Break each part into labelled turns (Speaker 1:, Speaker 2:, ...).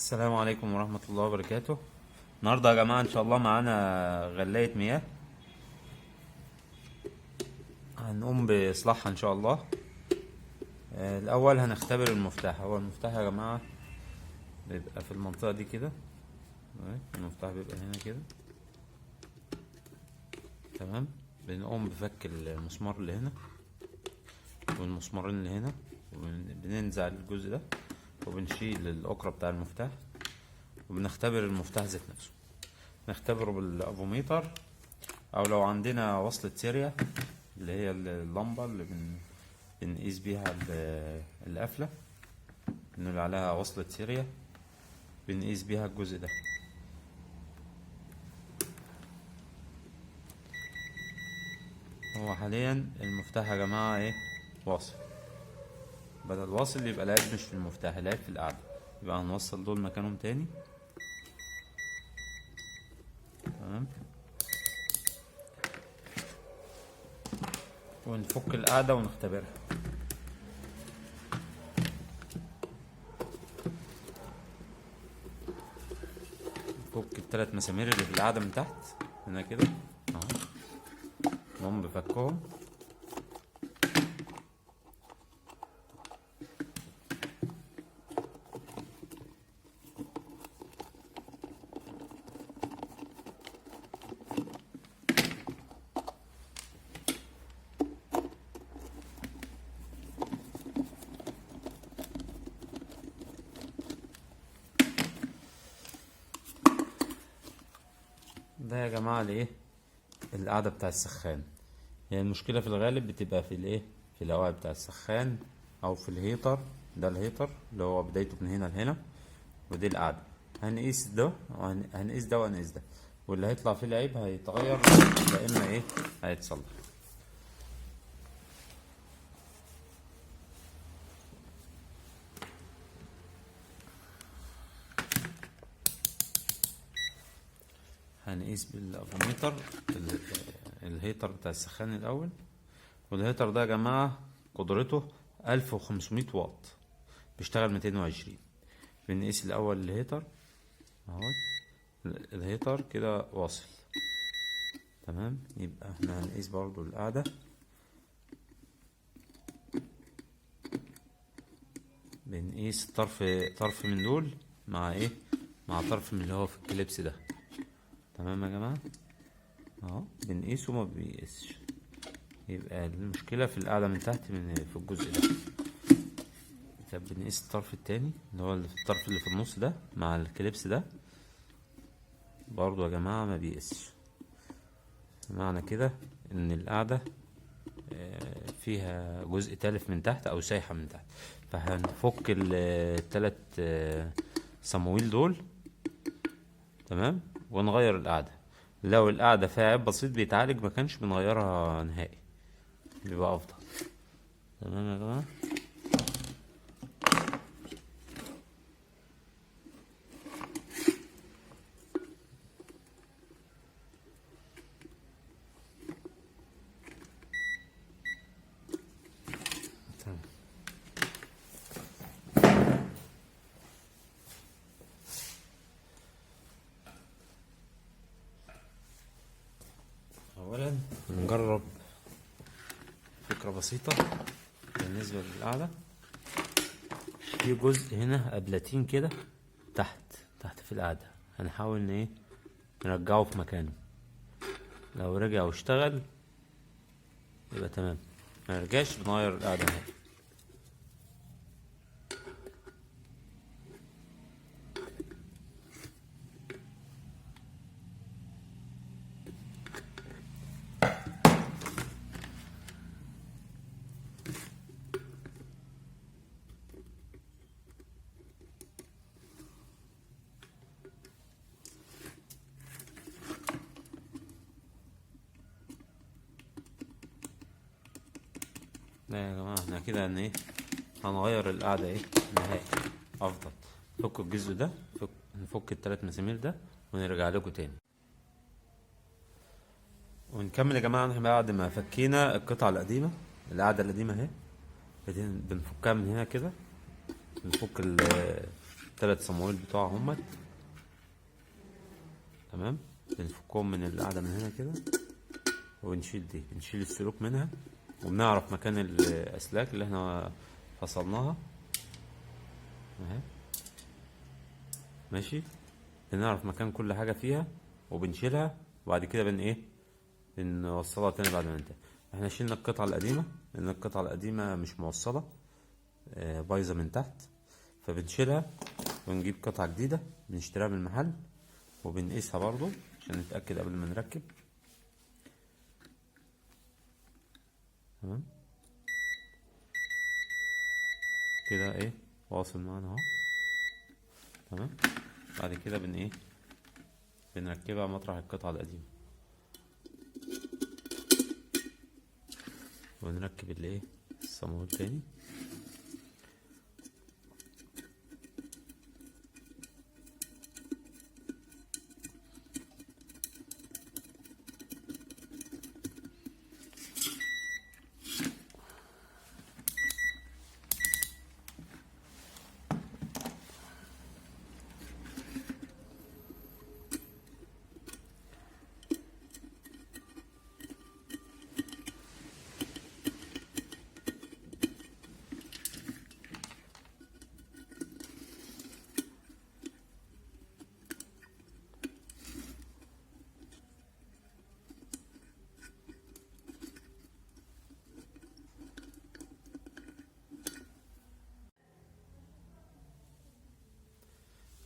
Speaker 1: السلام عليكم ورحمة الله وبركاته. النهاردة يا جماعة إن شاء الله معانا غلاية مياه هنقوم بإصلاحها إن شاء الله. الأول هنختبر المفتاح. هو المفتاح يا جماعة بيبقى في المنطقة دي كده. المفتاح بيبقى هنا كده، تمام. بنقوم بفك المسمار اللي هنا والمسمارين اللي هنا، وبننزع الجزء ده وبنشيل الأكرة بتاع المفتاح، وبنختبر المفتاح ذات نفسه. نختبره بالافوميتر، او لو عندنا وصلة سيريا اللي هي اللمبة اللي بنقيس بيها القفلة، بنقول عليها وصلة سيريا، بنقيس بيها الجزء ده. هو حاليا المفتاح يا جماعة ايه؟ واصل. بدل واصل يبقى العيب مش في المفتاح، العيب في القعدة. يبقى هنوصل دول مكانهم تاني، تمام، ونفك القعدة ونختبرها. نفك التلات مسامير اللي في القعدة من تحت هنا كده اهو، نقوم بفكهم. ده يا جماعة الايه؟ القعدة بتاع السخان. يعني المشكلة في الغالب بتبقى في الايه؟ في القواعد بتاع السخان او في الهيتر. ده الهيتر اللي هو بدايته من هنا لهنا، ودي القعدة. هنقيس ده وهنقيس ده وهنقيس ده، واللي هيطلع فيه العيب هيتغير، يا اما ايه؟ هيتصلح. هنقيس بالافوميتر الهيتر بتاع السخان الاول. والهيتر ده يا جماعة قدرته 1500 واط، بيشتغل 220. بنقيس الاول الهيتر اهو، الهيتر كده واصل، تمام. يبقى احنا هنقيس برضو القاعدة. بنقيس طرف من دول مع ايه؟ مع طرف من اللي هو في الكليبس ده، تمام يا جماعة اهو. بنقيسه ما بيقيسش، يبقى المشكلة في القاعدة من تحت، في الجزء ده. طب بنقيس الطرف التاني اللي هو الطرف اللي في النص ده مع الكليبس ده، برضو يا جماعة ما بيقيسش. معنى كده ان القاعدة فيها جزء تالف من تحت او سايحة من تحت. فهنفك التلات صمويل دول، تمام، ونغير القاعدة. لو القاعدة فيها عيب بسيط بيتعالج، ما كانش بنغيرها نهائي، بيبقى افضل. تمام يا جماعة. تمام. اولا نجرب فكرة بسيطة بالنسبة للقاعدة. في جزء هنا قبلتين كده تحت في القاعدة، هنحاول ان ايه؟ نرجعه في مكانه. لو رجع واشتغل يبقى تمام، ما رجعش بنغير القاعدة نهائي. لا يا جماعة، احنا كده ايه؟ هنغير القاعدة ايه؟ نهائي افضل. نفك الجزء ده، نفك التلات مسامير ده، ونرجع لكم تاني ونكمل يا جماعة. احنا بعد ما فكينا القطعة القديمة، القاعدة القديمة اهي، بنفكها من هنا كده. نفك التلات صمويل بتوعهم. تمام. بنفكهم من القاعدة من هنا كده، وبنشيل دي، بنشيل السلوك منها، وبنعرف مكان الأسلاك اللي احنا فصلناها اهي. ماشي. بنعرف مكان كل حاجة فيها وبنشيلها، وبعد كده بنوصلها تاني بعد ما ننتهي. احنا شيلنا القطعة القديمة لأن القطعة القديمة مش موصلة، بايظة من تحت، فبنشيلها ونجيب قطعة جديدة بنشتريها من المحل، وبنقيسها برضو عشان نتأكد قبل ما نركب. تمام كده ايه، واصل معانا اهو. تمام. بعد كده بنركبها مطرح القطعة القديمة، ونركب الصامول تاني.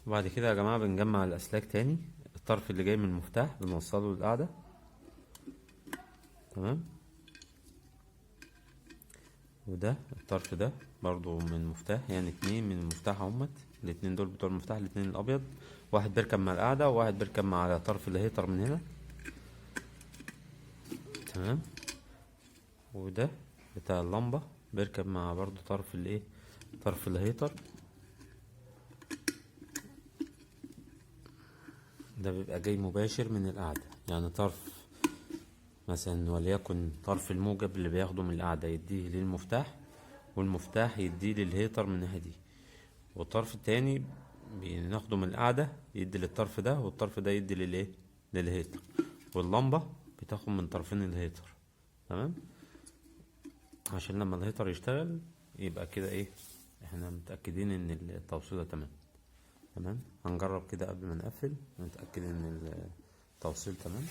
Speaker 1: وبعد كده يا جماعة بنجمع الأسلاك تاني. الطرف اللي جاي من المفتاح بنوصله للقاعدة. تمام. وده الطرف ده برضو من المفتاح، يعني اتنين من المفتاح اهمت. الاتنين دول بتوع المفتاح، الاتنين الأبيض، واحد بيركب مع القاعدة وواحد بيركب مع طرف الهيتر من هنا. تمام. وده بتاع اللمبة بيركب مع برضو طرف طرف الهيتر. ده بيبقى جاي مباشر من القاعدة، يعني طرف مثلا وليكن طرف الموجب اللي بياخده من القاعدة يديه للمفتاح، والمفتاح يديه للهيتر من الناحية دي، والطرف التاني بناخده من القاعدة يدي للطرف ده، والطرف ده يدي للهيتر، واللمبة بتاخد من طرفين الهيتر. تمام. عشان لما الهيتر يشتغل يبقى كده احنا متأكدين ان التوصيلة تمام. تمام. هنجرب كده قبل ما نقفل نتأكد ان التوصيل تمام.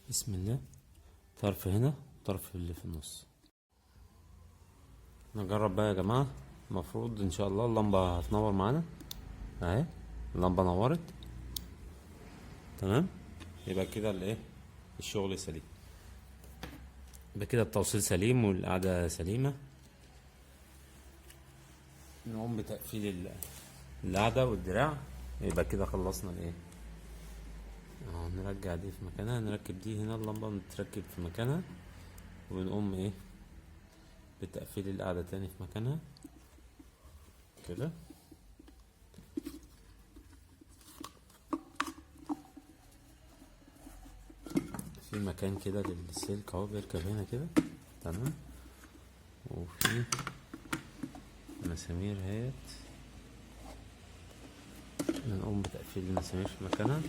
Speaker 1: بسم الله. طرف هنا، طرف اللي في النص. نجرب بقى يا جماعة. المفروض ان شاء الله اللمبة هتنور معانا اهي. اللمبة نورت. تمام. يبقى كده الشغل سليم، يبقى كده التوصيل سليم والقاعدة سليمة. نقوم بتقفيل القاعدة والدراع. يبقى كده خلصنا اهو. نرجع دي في مكانها، نركب دي هنا، اللمبة بتركب في مكانها، ونقوم بتقفيل القاعدة تاني في مكانها كده. في مكان كده للسلك اهو بيركب هنا كده. تمام. وفي مسامير اهيت، نقوم بتقفيل المسامير في مكانها.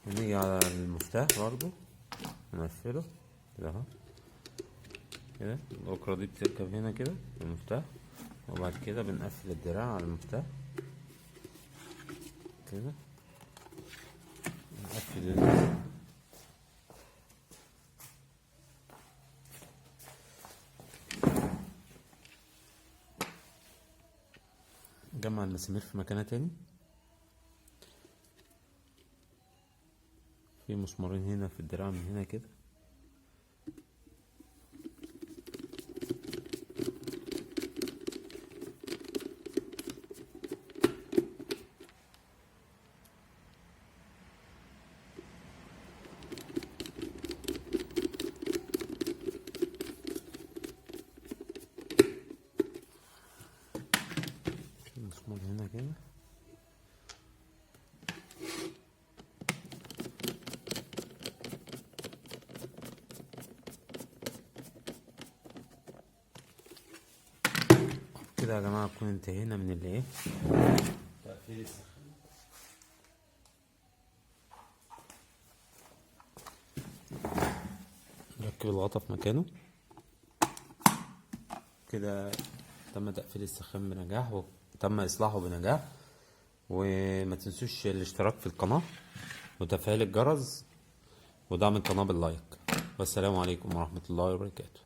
Speaker 1: ونيجي على المفتاح برضو نقفله كده اهو كده. الأكرة دي بتركب هنا كده في المفتاح، وبعد كده بنقفل الدراع على المفتاح كده نقفل نجمع المسامير في مكانها تاني. في مسمارين هنا في الدراع من هنا كده، في مسمار هنا كده. كده يا جماعة نكون انتهينا من الايه تقفيل السخان. نركب الغطا في مكانه كده. تم تقفيل السخان بنجاح وتم اصلاحه بنجاح. وما تنسوش الاشتراك في القناة وتفعيل الجرس ودعم القناة باللايك. والسلام عليكم ورحمة الله وبركاته.